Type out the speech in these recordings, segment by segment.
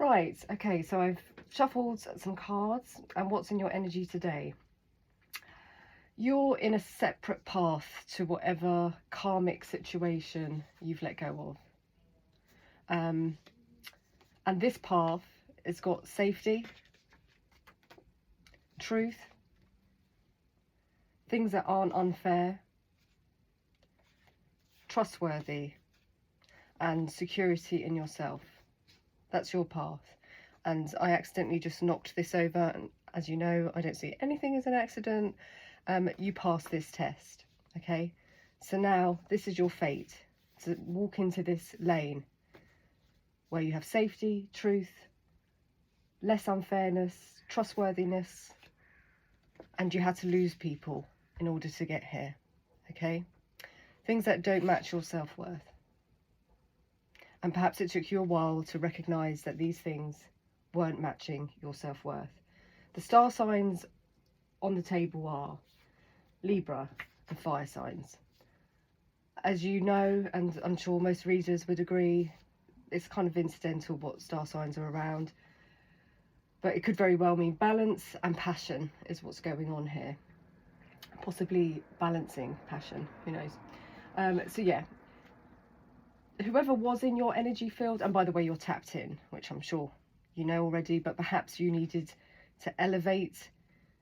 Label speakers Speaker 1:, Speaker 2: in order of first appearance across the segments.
Speaker 1: Right, okay, so I've shuffled some cards, and what's in your energy today? You're in a separate path to whatever karmic situation you've let go of. And this path has got safety, truth, things that aren't unfair, trustworthy, and security in yourself. That's your path. And I accidentally just knocked this over, and as you know, I don't see anything as an accident. You passed this test, okay? So now this is your fate, to walk into this lane where you have safety, truth, less unfairness, trustworthiness, and you had to lose people in order to get here, okay? Things that don't match your self-worth. And perhaps it took you a while to recognize that these things weren't matching your self-worth. The star signs on the table are Libra and fire signs. As you know, and I'm sure most readers would agree, it's kind of incidental what star signs are around, but it could very well mean balance and passion is what's going on here. Possibly balancing passion, who knows. So yeah, whoever was in your energy field, and by the way, you're tapped in, which I'm sure you know already, but perhaps you needed to elevate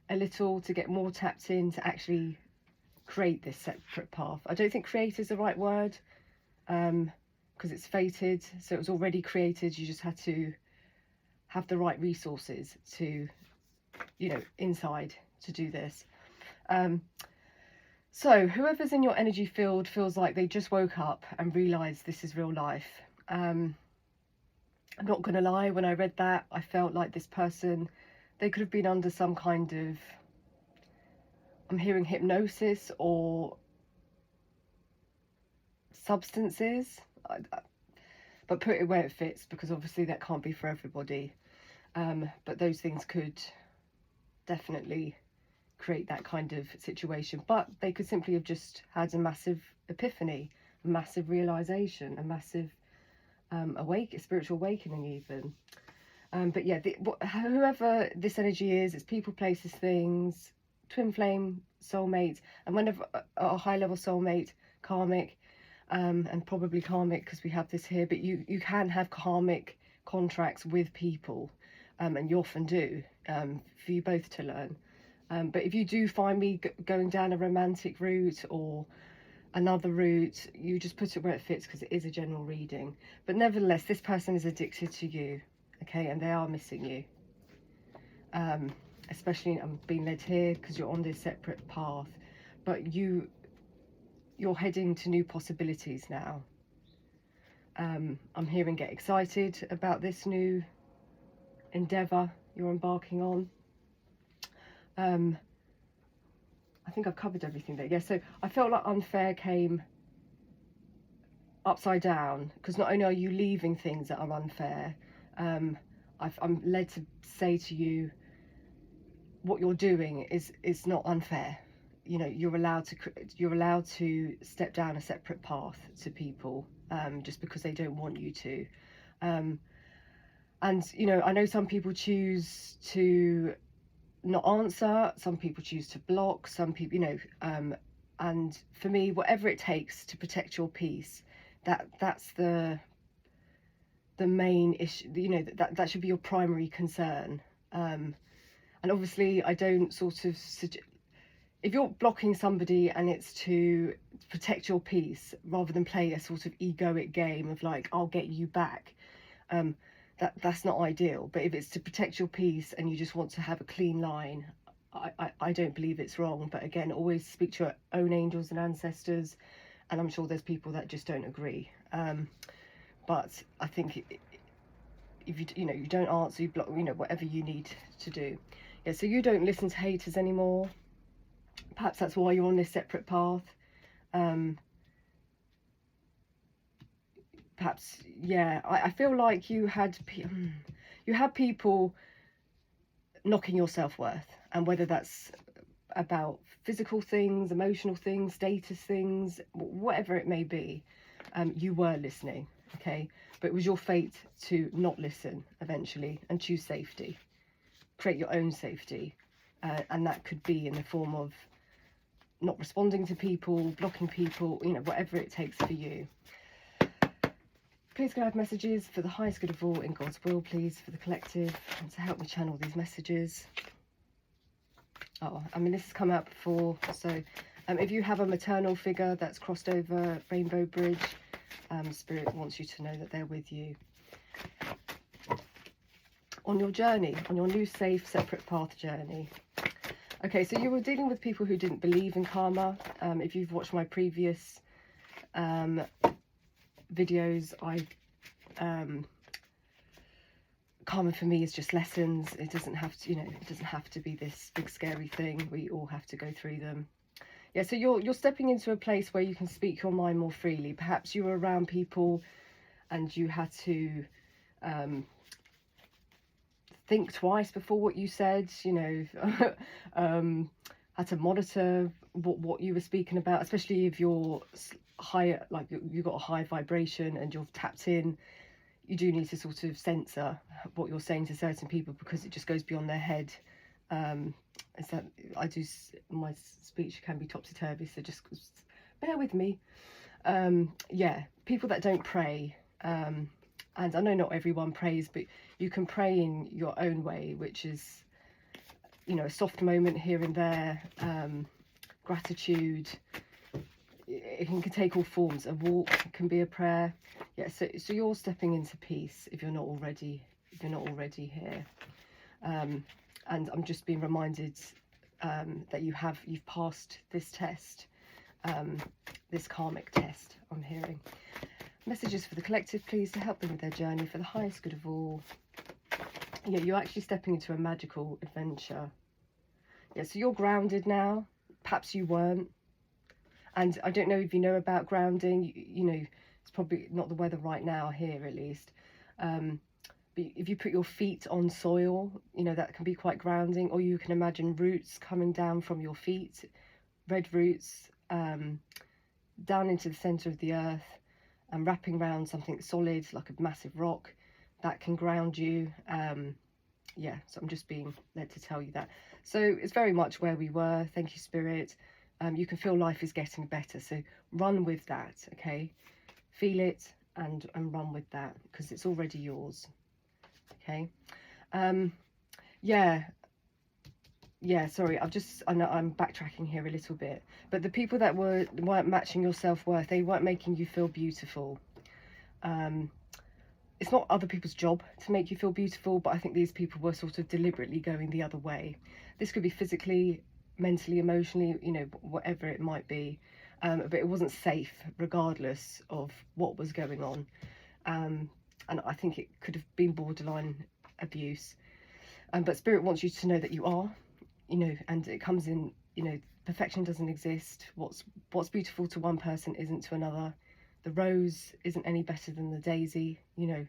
Speaker 1: a little to get more tapped in to actually create this separate path. I don't think create is the right word, because it's fated, so it was already created. You just had to have the right resources to, you know, inside to do this. So whoever's in your energy field feels like they just woke up and realised this is real life. I'm not going to lie, when I read that, I felt like this person, they could have been under some kind of, I'm hearing hypnosis or substances, but put it where it fits, because obviously that can't be for everybody. But those things could definitely create that kind of situation, but they could simply have just had a massive epiphany, a massive realization, a massive spiritual awakening even. But yeah, whoever this energy is, it's people, places, things, twin flame, soulmate, and whenever a high level soulmate, karmic, and probably karmic because we have this here, but you can have karmic contracts with people, and you often do, for you both to learn. But if you do find me going down a romantic route or another route, you just put it where it fits, because it is a general reading. But nevertheless, this person is addicted to you, okay, and they are missing you. Especially, I'm being led here because you're on this separate path, but you're heading to new possibilities now. I'm hearing get excited about this new endeavour you're embarking on. I think I've covered everything there. Yeah, so I felt like unfair came upside down, because not only are you leaving things that are unfair, I'm led to say to you, what you're doing is not unfair. You know, you're allowed to step down a separate path to people, just because they don't want you to. And you know, I know some people choose to not answer, some people choose to block, some people, you know, and for me, whatever it takes to protect your peace, that's the main issue. You know, that should be your primary concern. And obviously I don't sort of if you're blocking somebody and it's to protect your peace rather than play a sort of egoic game of like, I'll get you back, that's not ideal. But if it's to protect your peace and you just want to have a clean line, I don't believe it's wrong. But again, always speak to your own angels and ancestors, and I'm sure there's people that just don't agree. But I think if you know, you don't answer, you block, you know, whatever you need to do. Yeah, so you don't listen to haters anymore. Perhaps that's why you're on this separate path. Perhaps, yeah, I feel like you had people knocking your self-worth, and whether that's about physical things, emotional things, status things, whatever it may be, you were listening, okay? but it was your fate to not listen eventually and choose safety, create your own safety. And that could be in the form of not responding to people, blocking people, you know, whatever it takes for you. Please can I have messages for the highest good of all in God's will, please, for the collective, and to help me channel these messages. Oh, I mean, this has come out before, so if you have a maternal figure that's crossed over Rainbow Bridge, Spirit wants you to know that they're with you on your journey, on your new safe separate path journey. Okay, so you were dealing with people who didn't believe in karma. If you've watched my previous videos, karma for me is just lessons. It doesn't have to, you know, it doesn't have to be this big scary thing. We all have to go through them. Yeah, so you're stepping into a place where you can speak your mind more freely. Perhaps you were around people and you had to think twice before what you said, you know, had to monitor what you were speaking about, especially if you're higher, like you've got a high vibration and you're tapped in. You do need to sort of censor what you're saying to certain people because it just goes beyond their head. Is that my speech can be topsy-turvy, so just bear with me. Yeah, people that don't pray, and I know not everyone prays, but you can pray in your own way, which is, you know, a soft moment here and there, gratitude. It can take all forms. A walk can be a prayer. Yeah, so you're stepping into peace if you're not already here. And I'm just being reminded that you've passed this test, this karmic test. I'm hearing messages for the collective, please, to help them with their journey for the highest good of all. Yeah, you're actually stepping into a magical adventure. Yeah, so you're grounded now. Perhaps you weren't. And I don't know if you know about grounding. You know, it's probably not the weather right now here, at least. But if you put your feet on soil, you know, that can be quite grounding. Or you can imagine roots coming down from your feet, red roots, down into the centre of the earth and wrapping around something solid like a massive rock. That can ground you. Yeah, so I'm just being led to tell you that. So it's very much where we were. Thank you, Spirit. You can feel life is getting better, so run with that, okay? Feel it and run with that, because it's already yours, okay? Yeah, sorry, I know I'm backtracking here a little bit, but the people that weren't matching your self-worth, they weren't making you feel beautiful. It's not other people's job to make you feel beautiful, but I think these people were sort of deliberately going the other way. This could be physically, mentally, emotionally, you know, whatever it might be, but it wasn't safe regardless of what was going on. And I think it could have been borderline abuse. But Spirit wants you to know that you are, you know, and it comes in, you know, perfection doesn't exist. What's beautiful to one person isn't to another. The rose isn't any better than the daisy, you know.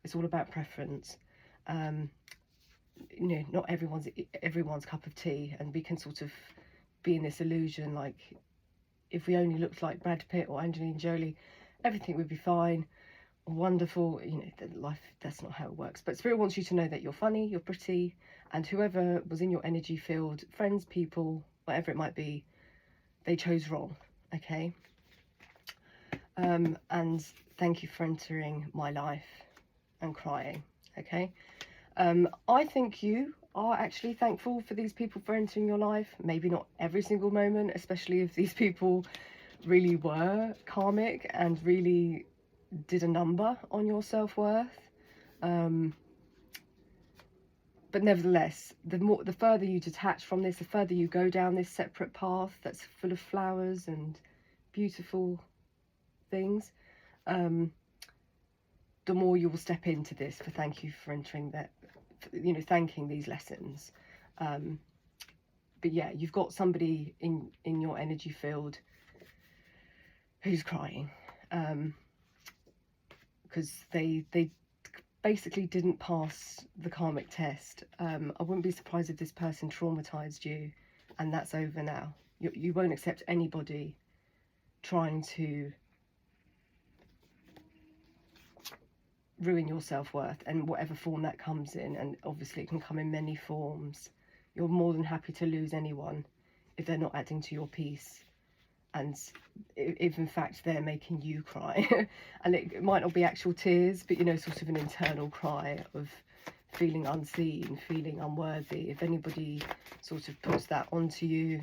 Speaker 1: It's all about preference. You know, not everyone's cup of tea, and we can sort of be in this illusion like if we only looked like Brad Pitt or Angelina Jolie, everything would be fine, wonderful. You know, life, that's not how it works. But Spirit wants you to know that you're funny, you're pretty, and whoever was in your energy field, friends, people, whatever it might be, they chose wrong, okay? And thank you for entering my life and crying, okay? I think you are actually thankful for these people for entering your life. Maybe not every single moment, especially if these people really were karmic and really did a number on your self-worth. But nevertheless, the further you detach from this, the further you go down this separate path that's full of flowers and beautiful things, the more you will step into this. For thank you for entering that, you know, thanking these lessons. But yeah, you've got somebody in your energy field who's crying because they basically didn't pass the karmic test. I wouldn't be surprised if this person traumatized you, and that's over now. You won't accept anybody trying to ruin your self-worth, and whatever form that comes in, and obviously it can come in many forms. You're more than happy to lose anyone if they're not adding to your peace, and if in fact they're making you cry. And it might not be actual tears, but you know, sort of an internal cry of feeling unseen, feeling unworthy. If anybody sort of puts that onto you,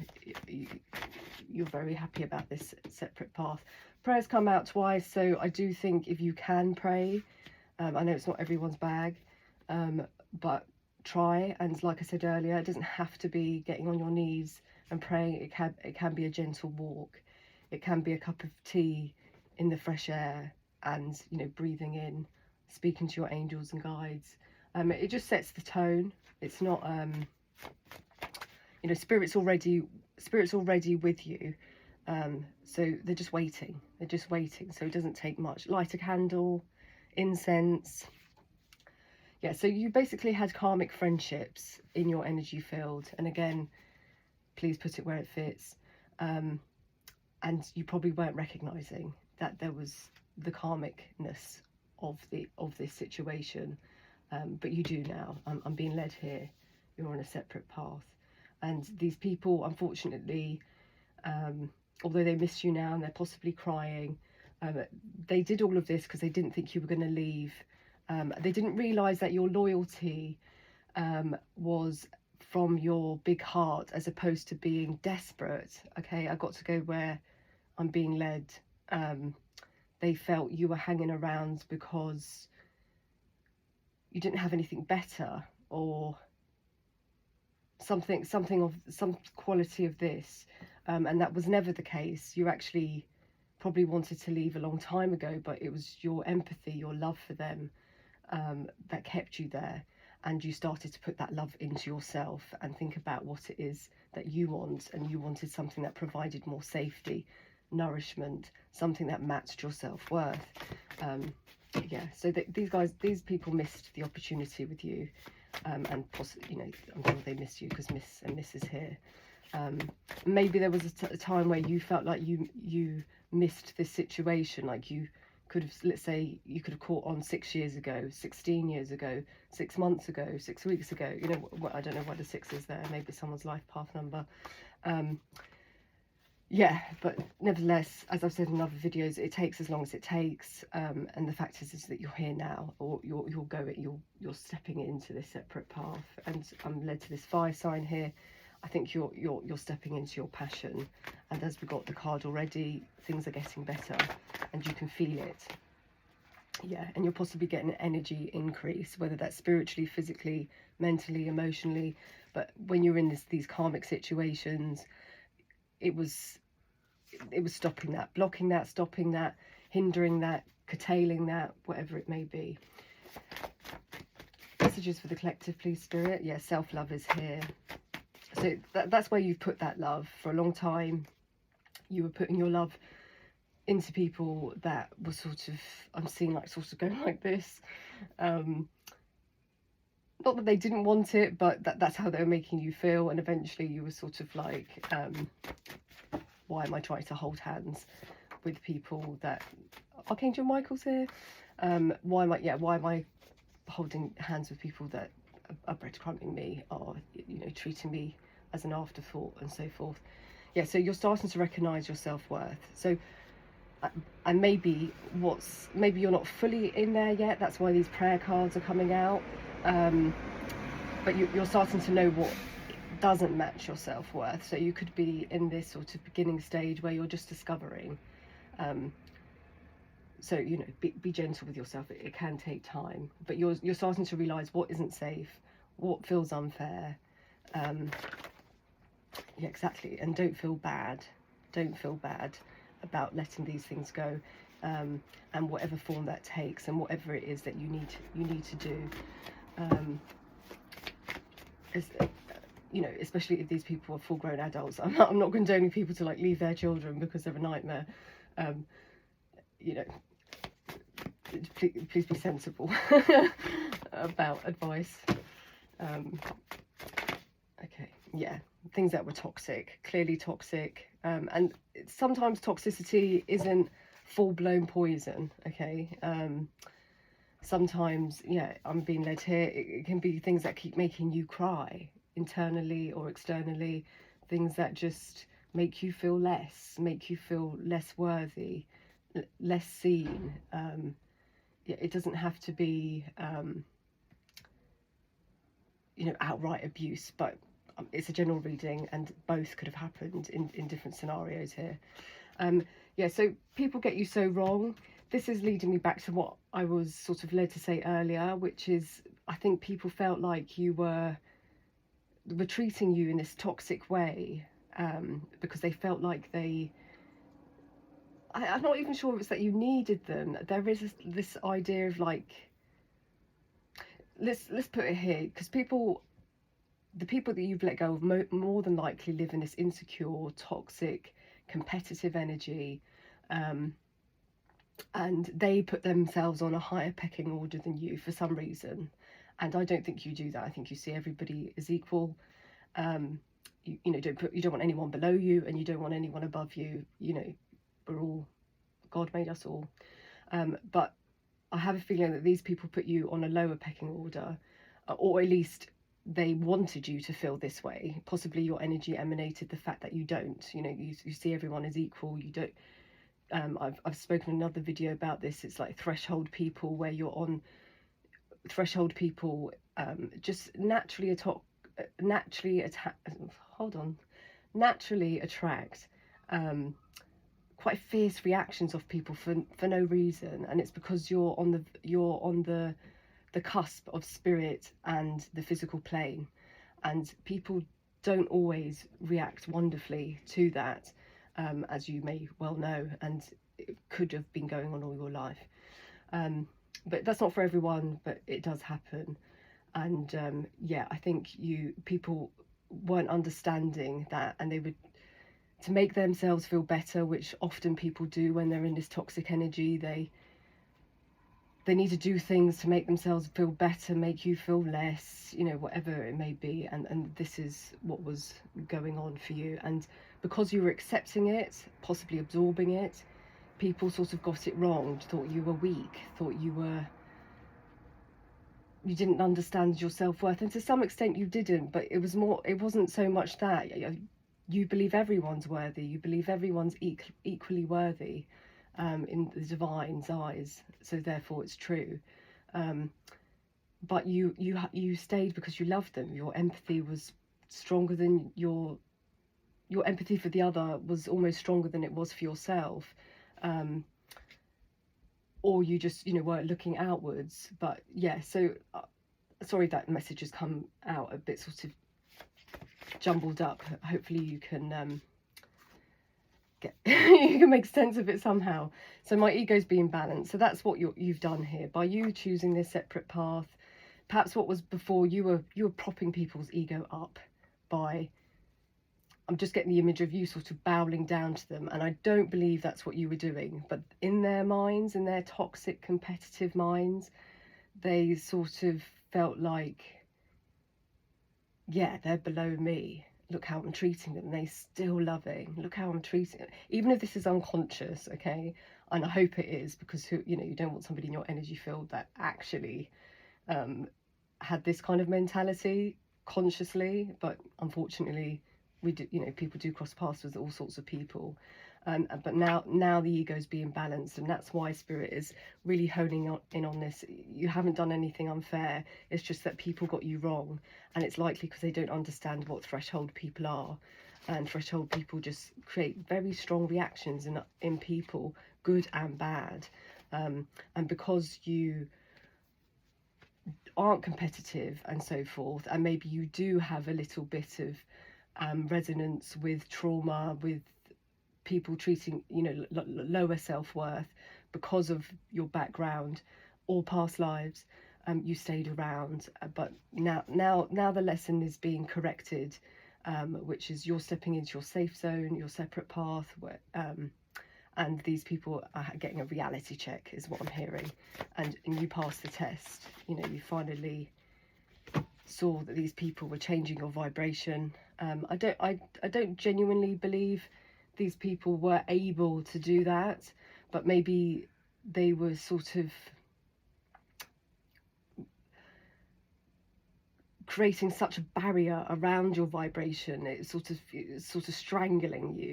Speaker 1: you're very happy about this separate path. Prayers come out twice, so I do think if you can pray, I know it's not everyone's bag, but try. And like I said earlier, it doesn't have to be getting on your knees and praying. It can be a gentle walk. It can be a cup of tea in the fresh air, and you know, breathing in, speaking to your angels and guides. It just sets the tone. It's not you know, spirit's already with you, so they're just waiting. So it doesn't take much. Light a candle, incense. Yeah, so you basically had karmic friendships in your energy field, and again, please put it where it fits. And you probably weren't recognizing that there was the karmicness of this situation, but you do now. I'm being led here. You're on a separate path, and these people, unfortunately, although they miss you now and they're possibly crying, they did all of this because they didn't think you were going to leave. They didn't realize that your loyalty was from your big heart, as opposed to being desperate. Okay, I got to go where I'm being led. They felt you were hanging around because you didn't have anything better, or something of some quality of this, and that was never the case. You actually probably wanted to leave a long time ago, but it was your empathy, your love for them, that kept you there. And you started to put that love into yourself and think about what it is that you want, and you wanted something that provided more safety, nourishment, something that matched your self-worth. Yeah, so these people missed the opportunity with you, and possibly, you know, I'm sure they missed you because Miss and Mrs. here. Maybe there was a time where you felt like you missed this situation, like you could have, let's say, you could have caught on 6 years ago, 16 years ago, 6 months ago, 6 weeks ago. You know, I don't know why the 6 is there. Maybe someone's life path number. Yeah, but nevertheless, as I've said in other videos, it takes as long as it takes. And the fact is that you're here now, or you're stepping into this separate path. And I'm led to this fire sign here. I think you're stepping into your passion, and as we got the card already, things are getting better, and you can feel it. Yeah, and you're possibly getting an energy increase, whether that's spiritually, physically, mentally, emotionally. But when you're in these karmic situations, it was stopping that, blocking that, stopping that, hindering that, curtailing that, whatever it may be. Messages for the collective, please, Spirit. Yeah, self-love is here. So that's where you've put that love for a long time. You were putting your love into people that were sort of, I'm seeing like sort of going like this. Not that they didn't want it, but that's how they were making you feel. And eventually you were sort of like, why am I trying to hold hands with people that, Archangel Michael's here? Why am I holding hands with people that are breadcrumbing me, or, you know, treating me as an afterthought, and so forth. Yeah, so you're starting to recognize your self-worth. So, and maybe you're not fully in there yet. That's why these prayer cards are coming out. But you're starting to know what doesn't match your self-worth. So you could be in this sort of beginning stage where you're just discovering. So, you know, be gentle with yourself. It can take time, but you're starting to realize what isn't safe, what feels unfair. Yeah, exactly. And don't feel bad about letting these things go, and whatever form that takes, and whatever it is that you need to do. You know, especially if these people are full-grown adults. I'm not condoning people to like leave their children because they're a nightmare. You know, please be sensible about advice. Okay, yeah, things that were toxic, clearly toxic, and sometimes toxicity isn't full-blown poison. Okay, sometimes, yeah, I'm being led here, it can be things that keep making you cry internally or externally, things that just make you feel less worthy, less seen. Yeah, it doesn't have to be outright abuse, but it's a general reading, and both could have happened in different scenarios here. Yeah, so people get you so wrong. This is leading me back to what I was sort of led to say earlier, which is I think people felt like you were treating you in this toxic way, because they felt like I'm not even sure if it's that you needed them. There is this idea of like, let's put it here, because the people that you've let go of more than likely live in this insecure, toxic, competitive energy, and they put themselves on a higher pecking order than you for some reason. And I don't think you do that. I think you see everybody as equal. You don't want anyone below you, and you don't want anyone above you. We're all, God made us all. But I have a feeling that these people put you on a lower pecking order, or at least they wanted you to feel this way. Possibly your energy emanated the fact that you don't. You see everyone as equal. You don't. I've spoken in another video about this. It's like threshold people, where you're on threshold people, just naturally attract quite fierce reactions of people for no reason, and it's because you're on the cusp of spirit and the physical plane, and people don't always react wonderfully to that, as you may well know, and it could have been going on all your life. But that's not for everyone, but it does happen. And yeah, I think people weren't understanding that, and they would, to make themselves feel better, which often people do when they're in this toxic energy, they need to do things to make themselves feel better, make you feel less, whatever it may be. And this is what was going on for you. And because you were accepting it, possibly absorbing it, people sort of got it wrong, thought you were weak, thought you didn't understand your self-worth. And to some extent you didn't, but it wasn't so much that. You believe everyone's worthy, you believe everyone's equally worthy, in the divine's eyes, so therefore it's true. But you stayed because you loved them. Your empathy was stronger than your empathy for the other was almost stronger than it was for yourself. Or you just weren't looking outwards. But yeah, so sorry that message has come out a bit sort of jumbled up. Hopefully you can you can make sense of it somehow. So my ego's being balanced. So that's what you've done here by you choosing this separate path. Perhaps what was before, you were propping people's ego up by, I'm just getting the image of you sort of bowing down to them, and I don't believe that's what you were doing. But in their minds, in their toxic, competitive minds, they sort of felt like, yeah, they're below me. Look how I'm treating them. They still loving. Look how I'm treating them. Even if this is unconscious, okay? And I hope it is, because you don't want somebody in your energy field that actually had this kind of mentality consciously. But unfortunately, we do. People do cross paths with all sorts of people. But now the ego's being balanced, and that's why Spirit is really honing in on this. You haven't done anything unfair. It's just that people got you wrong, and it's likely because they don't understand what threshold people are. And threshold people just create very strong reactions in people, good and bad. And because you aren't competitive and so forth, and maybe you do have a little bit of resonance with trauma, with people treating lower self-worth because of your background or past lives, you stayed around. But now the lesson is being corrected, which is you're stepping into your safe zone, your separate path, where and these people are getting a reality check, is what I'm hearing, and you passed the test. You finally saw that these people were changing your vibration. I don't genuinely believe these people were able to do that, but maybe they were sort of creating such a barrier around your vibration. It's sort of strangling you.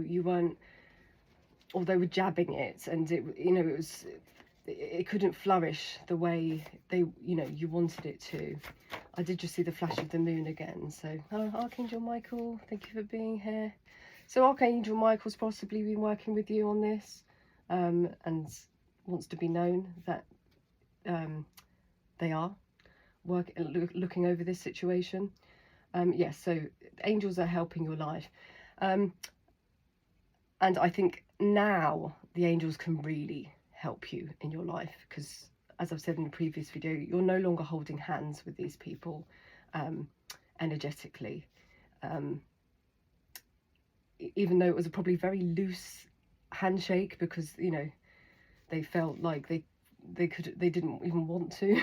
Speaker 1: You weren't, or they were jabbing it, and it couldn't flourish the way you wanted it to. I did just see the flash of the moon again. So, Archangel Michael, thank you for being here. So Archangel Michael's possibly been working with you on this, and wants to be known that they are looking over this situation. Yes, so angels are helping your life. And I think now the angels can really help you in your life, because as I've said in the previous video, you're no longer holding hands with these people energetically. Even though it was a probably very loose handshake, because they felt like they didn't even want to.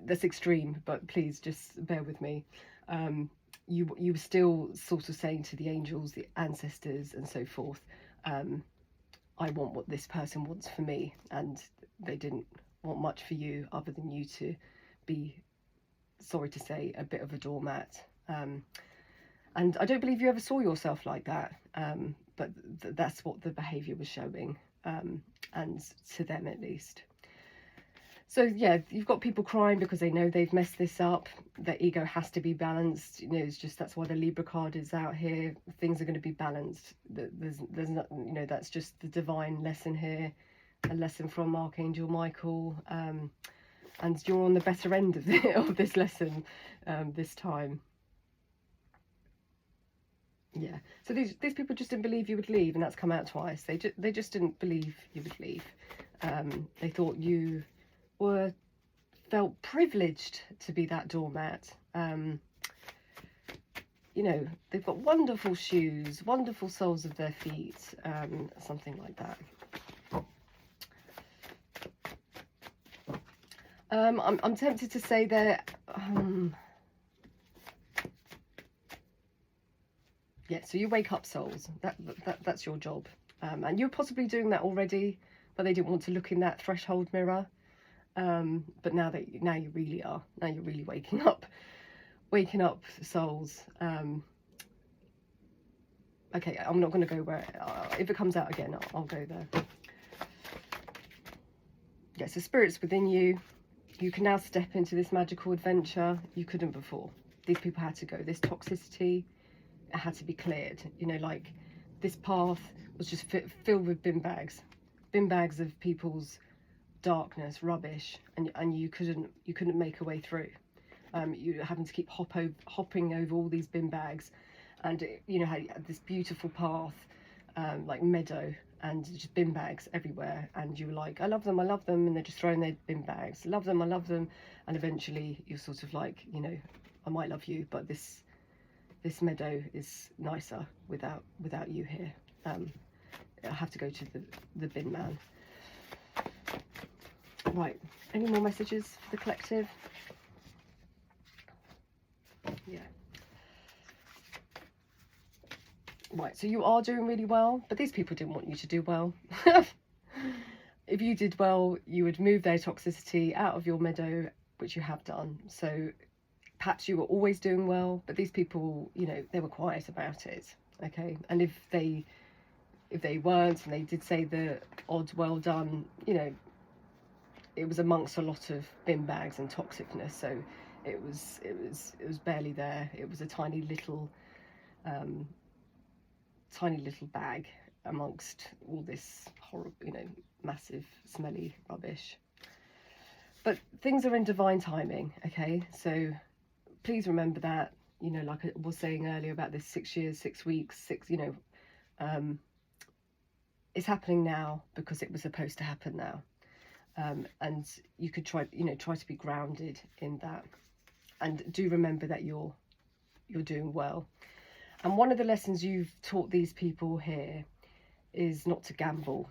Speaker 1: That's extreme, but please just bear with me. You were still sort of saying to the angels, the ancestors and so forth, I want what this person wants for me, and they didn't want much for you other than you to be, sorry to say, a bit of a doormat. And I don't believe you ever saw yourself like that, but that's what the behaviour was showing, and to them at least. So yeah, you've got people crying because they know they've messed this up. Their ego has to be balanced. It's just, that's why the Libra card is out here. Things are going to be balanced. There's not, that's just the divine lesson here, a lesson from Archangel Michael. And you're on the better end of this lesson this time. Yeah, so these people just didn't believe you would leave, and that's come out twice. They just didn't believe you would leave. They thought you felt privileged to be that doormat. They've got wonderful shoes, wonderful soles of their feet, something like that. I'm tempted to say they're yeah, so you wake up souls. That's your job, and you're possibly doing that already, but they didn't want to look in that threshold mirror. But now you really are. Now you're really waking up souls. Okay, I'm not going to go where. If it comes out again, I'll go there. Yeah, so spirits within you. You can now step into this magical adventure. You couldn't before. These people had to go. This toxicity, it had to be cleared. Like this path was just filled with bin bags of people's darkness, rubbish, and you couldn't make a way through. You were having to keep hopping over all these bin bags, and had this beautiful path, like meadow, and just bin bags everywhere, and you were like, I love them, and they're just throwing their bin bags, love them, and eventually you're sort of like, I might love you, but this meadow is nicer without you here. I have to go to the bin man. Right, any more messages for the collective? Yeah. Right, so you are doing really well, but these people didn't want you to do well. If you did well, you would move their toxicity out of your meadow, which you have done. So perhaps you were always doing well, but these people, they were quiet about it. Okay, and if they weren't, and they did say the odd well done, it was amongst a lot of bin bags and toxicness, so it was barely there. It was a tiny little bag amongst all this horrible, massive smelly rubbish. But things are in divine timing, okay? So please remember that, like I was saying earlier about this 6 years, 6 weeks, it's happening now because it was supposed to happen now. And you could try to be grounded in that, and do remember that you're doing well. And one of the lessons you've taught these people here is not to gamble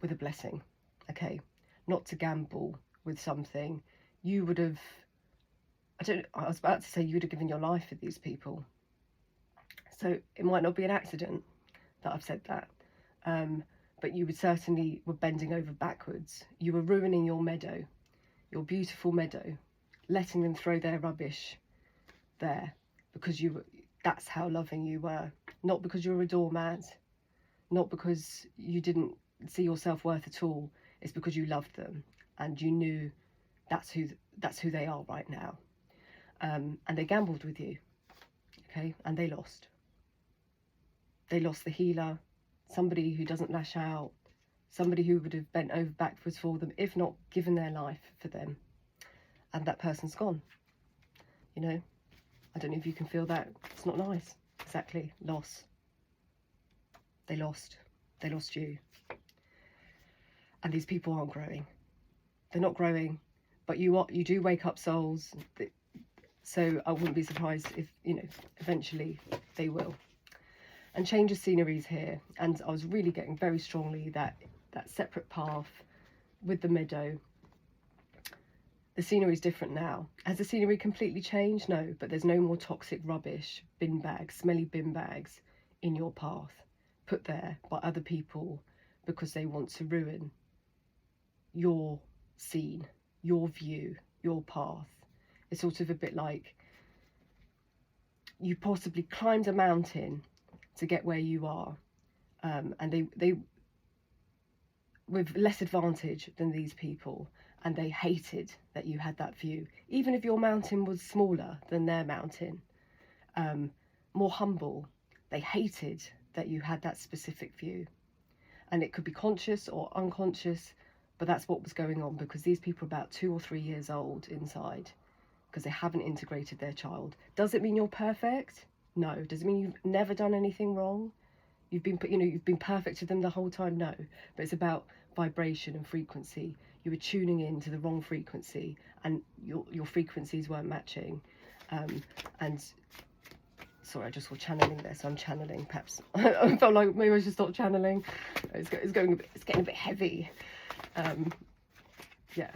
Speaker 1: with a blessing. Okay, not to gamble with something. You would have, I was about to say you would have given your life for these people. So it might not be an accident that I've said that. But you would certainly were bending over backwards. You were ruining your meadow, your beautiful meadow, letting them throw their rubbish there because that's how loving you were. Not because you're a doormat, not because you didn't see your self-worth at all. It's because you loved them and you knew that's who they are right now. And they gambled with you, okay? And they lost. They lost the healer, somebody who doesn't lash out, somebody who would have bent over backwards for them, if not given their life for them. And that person's gone. You know, I don't know if you can feel that. It's not nice. Exactly. Loss. They lost. They lost you. And these people aren't growing. They're not growing, but you do wake up souls. So I wouldn't be surprised if, you know, eventually they will. And change of scenery is here. And I was really getting very strongly that separate path with the meadow. The scenery is different now. Has the scenery completely changed? No, but there's no more toxic rubbish, bin bags, smelly bin bags in your path, put there by other people because they want to ruin your scene, your view, your path. It's sort of a bit like you possibly climbed a mountain to get where you are, and they with less advantage than these people, and they hated that you had that view, even if your mountain was smaller than their mountain, more humble. They hated that you had that specific view, and it could be conscious or unconscious, but that's what was going on, because these people are about 2 or 3 years old inside, because they haven't integrated their child. Does it mean you're perfect? No. Does it mean you've never done anything wrong? You've been perfect to them the whole time? No. But it's about vibration and frequency. You were tuning in to the wrong frequency, and your frequencies weren't matching. And sorry, I just saw channeling there, so I'm channeling. Perhaps I felt like maybe I should stop channeling. It's getting a bit heavy. Yeah.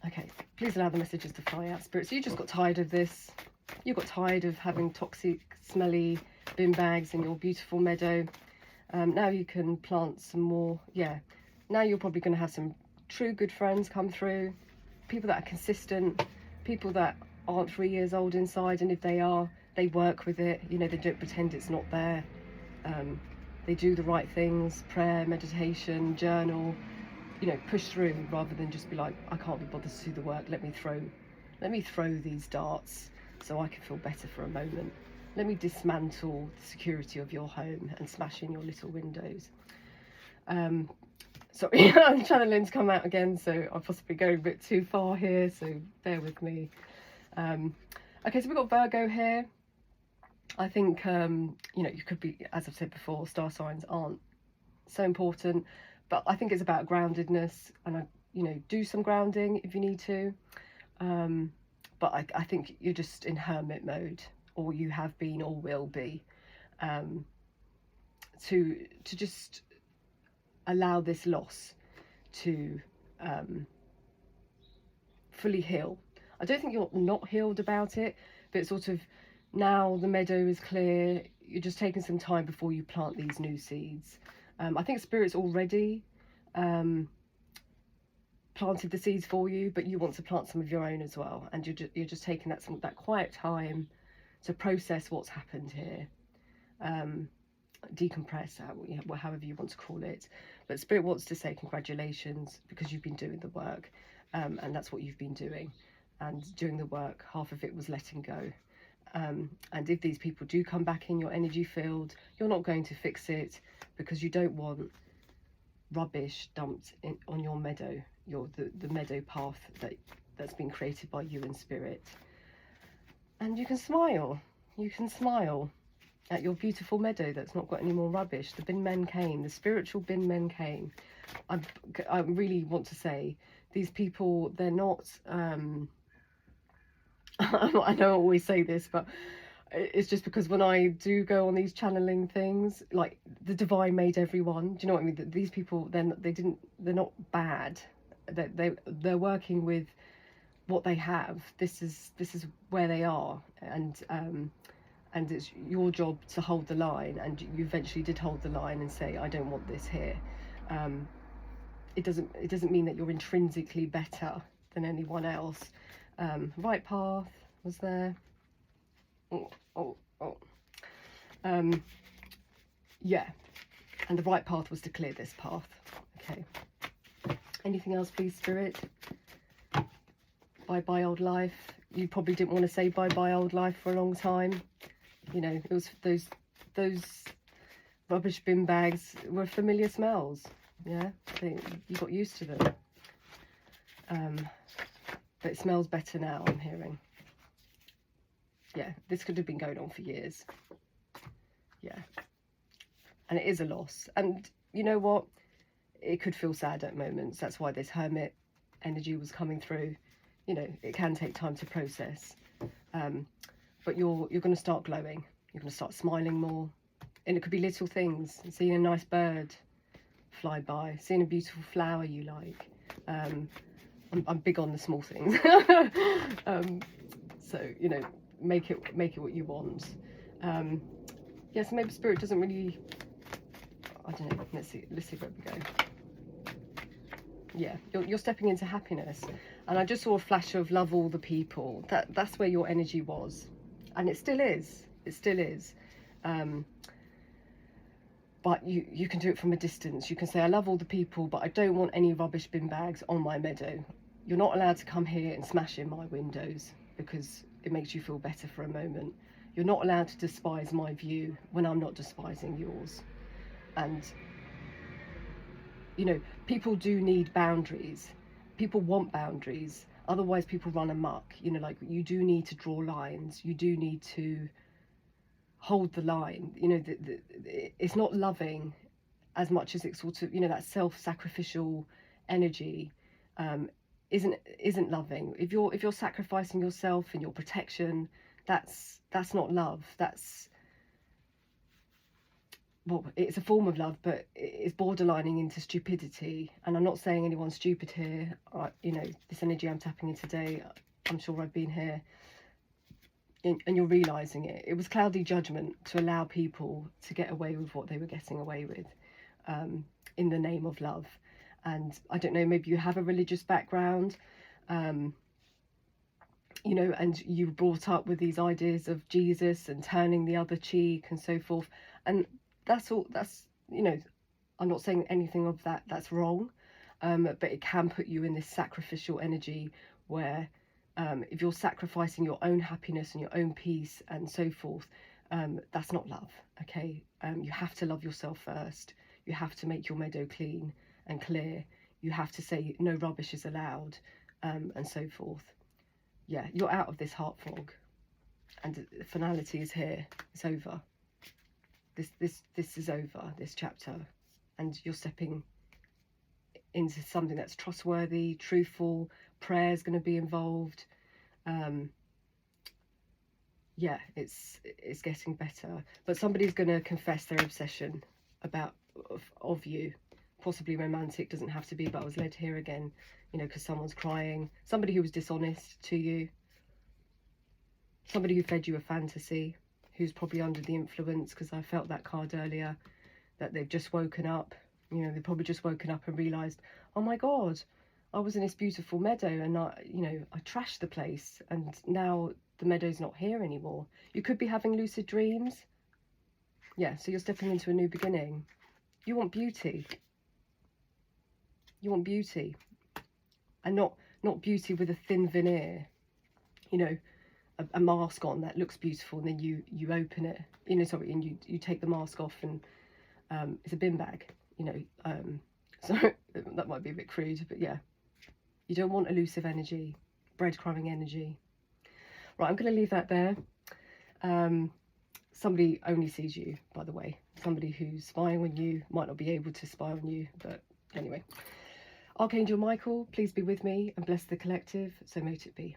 Speaker 1: Okay. Please allow the messages to fly out, Spirit. So you just got tired of this. You got tired of having toxic, smelly bin bags in your beautiful meadow. Now you can plant some more. Yeah. Now you're probably going to have some true good friends come through. People that are consistent. People that aren't 3 years old inside, and if they are, they work with it. You know, they don't pretend it's not there. They do the right things: prayer, meditation, journal. You know, push through rather than just be like, I can't be bothered to do the work. Let me throw these darts so I can feel better for a moment. Let me dismantle the security of your home and smash in your little windows. Sorry, I'm channeling's come out again, so I'm possibly going a bit too far here, so bear with me. Okay, so we've got Virgo here. I think, you know, you could be, as I've said before, star signs aren't so important, but I think it's about groundedness, and you know, do some grounding if you need to. But I think you're just in hermit mode, or you have been or will be, to just allow this loss to fully heal. I don't think you're not healed about it, but it's sort of, now the meadow is clear, you're just taking some time before you plant these new seeds. I think Spirit's already planted the seeds for you, but you want to plant some of your own as well, and you're just taking that quiet time to process what's happened here, decompress, however you want to call it. But Spirit wants to say congratulations, because you've been doing the work, and that's what you've been doing. And doing the work, half of it was letting go. And if these people do come back in your energy field, you're not going to fix it, because you don't want rubbish dumped on your meadow, the meadow path that's been created by you and Spirit. And you can smile at your beautiful meadow that's not got any more rubbish. The bin men came, the spiritual bin men came. I really want to say, these people, they're not, I know I always say this, but it's just because when I do go on these channeling things, like the divine made everyone, do you know what I mean? These people, they're not bad. They're working with what they have. This is where they are, and it's your job to hold the line, and you eventually did hold the line and say, I don't want this here. It doesn't mean that you're intrinsically better than anyone else, Right path was there. Yeah, and the right path was to clear this path. Okay. Anything else, please, Spirit? Bye-bye, old life. You probably didn't want to say bye-bye, old life for a long time. You know, it was those rubbish bin bags were familiar smells. Yeah, you got used to them. But it smells better now, I'm hearing. Yeah, this could have been going on for years. Yeah. And it is a loss. And you know what? It could feel sad at moments. That's why this hermit energy was coming through. You know, it can take time to process. But you're going to start glowing. You're going to start smiling more. And it could be little things. Seeing a nice bird fly by. Seeing a beautiful flower you like. I'm big on the small things. So, you know, make it what you want. Yeah, so maybe Spirit doesn't really... I don't know. Let's see where we go. Yeah, you're stepping into happiness. And I just saw a flash of love all the people. That's where your energy was. And it still is. It still is. But you can do it from a distance. You can say, I love all the people, but I don't want any rubbish bin bags on my meadow. You're not allowed to come here and smash in my windows because it makes you feel better for a moment. You're not allowed to despise my view when I'm not despising yours. And, you know, people do need boundaries. People want boundaries. Otherwise, people run amok. You know, like, you do need to draw lines. You do need to hold the line. You know, it's not loving as much as it's sort of, you know, that self-sacrificial energy isn't loving. If you're sacrificing yourself and your protection, that's not love. That's, well, it's a form of love, but it's borderlining into stupidity. And I'm not saying anyone's stupid here. You know, this energy I'm tapping in today, I'm sure I've been here, and you're realising it. It was cloudy judgment to allow people to get away with what they were getting away with in the name of love. And I don't know, maybe you have a religious background, you know, and you were brought up with these ideas of Jesus and turning the other cheek and so forth. And that's all, you know, I'm not saying anything of that's wrong, but it can put you in this sacrificial energy where if you're sacrificing your own happiness and your own peace and so forth, that's not love. Okay, you have to love yourself first. You have to make your meadow clean and clear. You have to say no rubbish is allowed, and so forth. Yeah, you're out of this heart fog, and the finality is here. It's over. This is over, this chapter, and you're stepping into something that's trustworthy, truthful. Prayer's going to be involved. Yeah, it's getting better. But somebody's going to confess their obsession of you. Possibly romantic, doesn't have to be, but I was led here again, you know, because someone's crying. Somebody who was dishonest to you. Somebody who fed you a fantasy, who's probably under the influence, because I felt that card earlier, that they've just woken up. You know, they've probably just woken up and realised, oh my God, I was in this beautiful meadow and I trashed the place, and now the meadow's not here anymore. You could be having lucid dreams. Yeah, so you're stepping into a new beginning. You want beauty. You want beauty. And not beauty with a thin veneer. You know, a mask on that looks beautiful, and then you open it, you know, sorry, and you take the mask off, and it's a bin bag, you know. So that might be a bit crude, but yeah, you don't want elusive energy, breadcrumbing energy. Right, I'm going to leave that there. Somebody only sees you, by the way. Somebody who's spying on you might not be able to spy on you, but anyway. Archangel Michael, please be with me and bless the collective, so mote it be.